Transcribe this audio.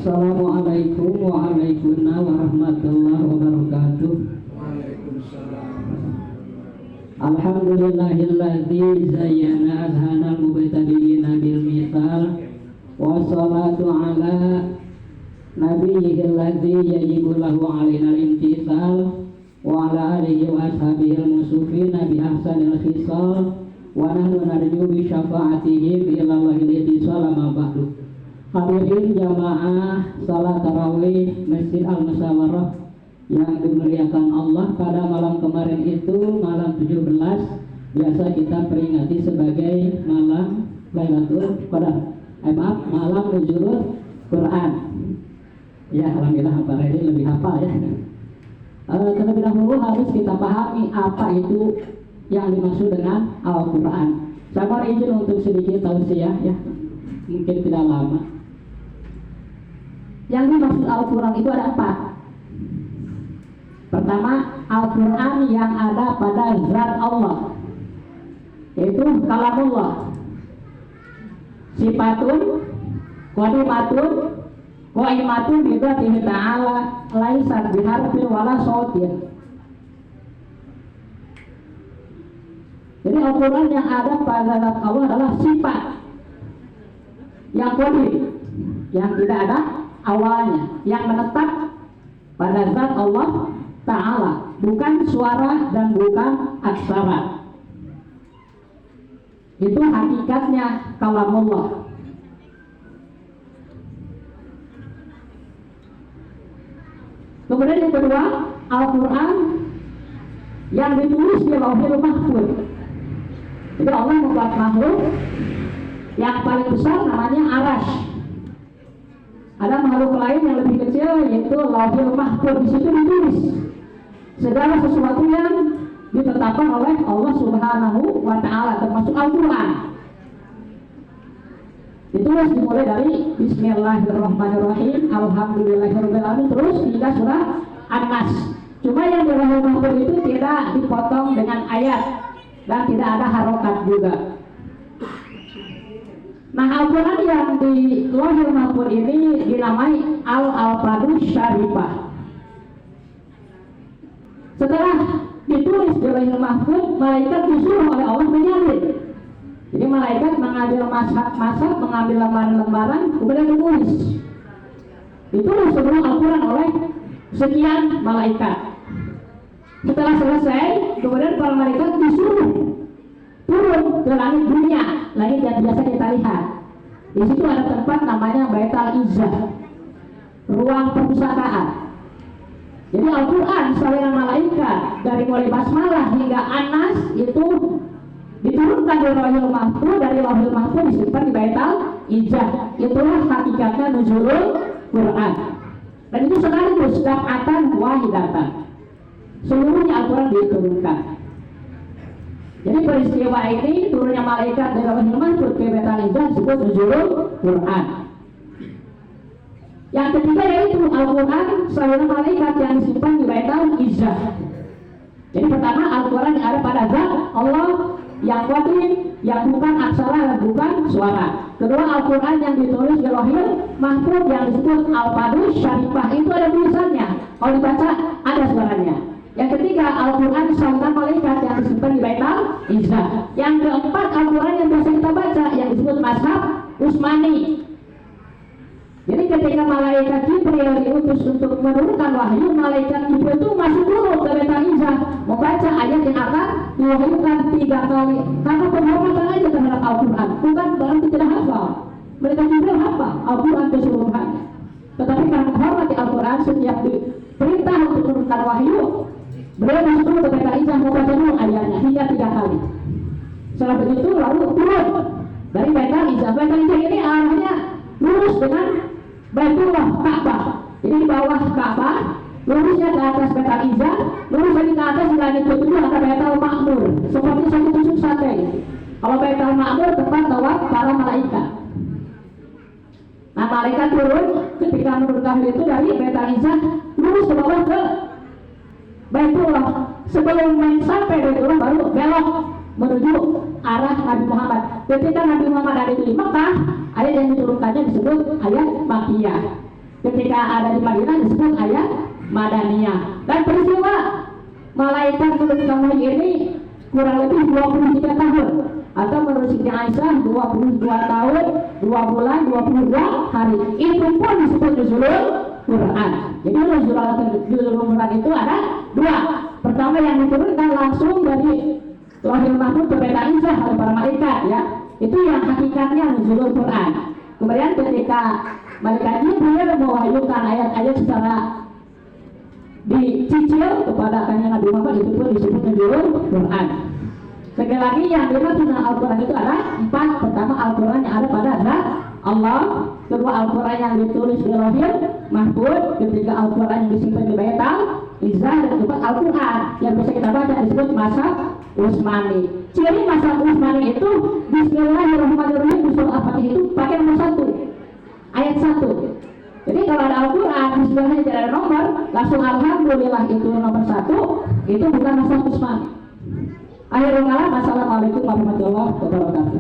Assalamualaikum warahmatullahi wabarakatuh. Alhamdulillahilladzi zayyana azhanal mubtadiina bil mithal wa salatu ala nabiyyilladzi yajibu lahu alaina al-imtithal wa ala alihi wa ashabihi al-musufina bi ahsanil khisal wa nahnu narju bi syafaatihi ila Allahil ittisal ma ba'du. Hadirin jamaah salat tarawih Masjid Al-Musyawarah yang dimuliakan Allah, pada malam kemarin itu malam 17 biasa kita peringati sebagai malam Lailatul Qadar. Malam Nuzulul Quran. Ya, alhamdulillah hafal ini lebih hafal ya. Terlebih dahulu harus kita pahami apa itu yang dimaksud dengan Al-Quran. Saya mohon izin untuk sedikit tausiah ya, mungkin tidak lama. Yang dimaksud Al-Quran itu ada 4. Pertama, Al-Quran yang ada pada zat Allah, yaitu kalamullah, sifatun qadimatun qaimatun bi dzatihi ta'ala laisat biharfin wala sautin. Jadi Al-Quran yang ada pada zat Allah adalah sifat yang qadim, yang tidak ada awalnya, yang menetap pada zat Allah Ta'ala, bukan suara dan bukan aksara. Itu hakikatnya kalamullah. Kemudian yang kedua, Al-Quran yang ditulis di Lauhul Mahfuz. Jadi Allah membuat makhluk yang paling besar namanya Arash. Ada makhluk lain yang lebih kecil yaitu Lauhul Mahfuz. Di situ ditulis segala sesuatu yang ditetapkan oleh Allah Subhanahu wa Ta'ala, termasuk Al-Quran. Ditulis dimulai dari Bismillahirrahmanirrahim, Alhamdulillahirabbil alamin, terus hingga surah An-Nas. Cuma yang di Lauhul Mahfuz itu tidak dipotong dengan ayat dan tidak ada harokat juga. Nah, Al-Quran yang di Lauhul Mahfuz ini dinamai Al-Alfadus Syarifah. Setelah ditulis di Lauhul Mahfuz, malaikat disuruh oleh Allah menyalin. Jadi malaikat mengambil masak, mengambil lembaran-lembaran, kemudian ditulis. Ditulis sebelum Al-Quran oleh sekian malaikat. Setelah selesai, kemudian para malaikat disuruh turun ke langit dunia, langit yang biasa kita lihat. Di situ ada tempat namanya Baitul Izzah, ruang perpustakaan. Jadi Al-Quran salinan malaikat dari mulai basmalah hingga An-Nas itu diturunkan dari Lauhul Mahfuz, dari Lauhul Mahfuz disimpan di Baitul Izzah. Itulah hakikatnya nuzulul Quran. Dan itu sekaligus daf'atan wahidatan. Seluruhnya Al-Quran diturunkan. Jadi peristiwa ini turunnya malaikat dari Lauhul Mahfuz ke Baitul Izzah disebut nuzulul Quran. Yang ketiga yaitu Al-Quran salinan malaikat yang disimpan di Baitul Izzah. Jadi pertama Al-Quran yang ada pada zat Allah yang qadim, yang bukan aksara dan bukan suara. Kedua, Al-Quran yang ditulis di Lauhul Mahfuz yang disebut Al-Alfadus Syarifah, itu ada tulisannya, kalau dibaca ada suaranya. Yang ketiga, Al-Quran salinan malaikat yang disimpan di Baitul Izzah. Yang keempat, Al-Quran yang biasa kita baca yang disebut Mashaf Utsmani. Jadi ketika malaikat Jibril diutus untuk menurunkan wahyu, malaikat Jibril itu masuk dulu ke Baitul Izzah membaca ayat yang akan diwahyukan 3 kali, karena penghormatan aja terhadap Al-Quran, bukan berarti tidak hafal. Mereka Jibril hafal Al-Quran keseluruhan, tetapi karena menghormati Al-Quran, setiap diperintah untuk menurunkan wahyu, beliau masuk dulu ke Baitul Izzah membaca dulu ayatnya hingga 3 kali. Setelah begitu lalu turun dari Baitul Izzah. Baitul Izzah ini arahnya lurus dengan Baitullah Ka'bah. Jadi di bawah Ka'bah, lurusnya ke atas Baitul Izzah, lurus lagi ke atas di langit ketujuh ada Baitul Ma'mur, seperti satu tusuk sate. Kalau Baitul Ma'mur tempat tawaf para malaikat. Nah, malaikat turun ketika menurunkan itu dari Baitul Izzah, lurus ke bawah ke Baitullah. Sebelum sampai Baitullah baru belok menuju arah Nabi Muhammad. Ketika Nabi Muhammad ada di Mekah, ayat yang diturunkannya disebut ayat Makkiyah. ketika ada di Madinah disebut ayat Madaniyah. Dan peristiwa malaikat menurunkan wahyu ini kurang lebih 23 tahun, atau menurut Siti Aisyah 22 tahun 2 bulan 22 hari. Itu pun disebut nuzulul Quran. Jadi nuzulul Quran itu ada dua. Pertama yang diturunkan langsung dari Lauhul Mahfuz ke Baitul Izzah oleh para malaikat, ya. Itu yang hakikatnya nuzulul Quran. Kemudian ketika malaikat Jibril mewahyukan ayat-ayat secara dicicil kepada kanjeng Nabi Muhammad, itu pun disebut nuzulul Quran. Sekali lagi yang dimaksud dengan Al-Quran itu ada 4. Pertama, Al-Quran yang ada pada zat Allah. Kedua, Al-Quran yang ditulis di Lauhul Mahfuz. Ketiga, Al-Quran yang disimpan di Baitul Izzah. Dan keempat, Al-Quran yang bisa kita baca disebut Mashaf Utsmani. Ciri Mashaf Utsmani itu Bismillahirrahmanirrahim di surah Al-Fatihah itu pakai nomor 1, ayat 1. Jadi kalau ada Al-Quran Bismillahirrahmanirrahim tidak ada nomor, langsung Alhamdulillah itu nomor 1, itu bukan Mashaf Utsmani. Akhirul kalam, assalamualaikum warahmatullahi wabarakatuh.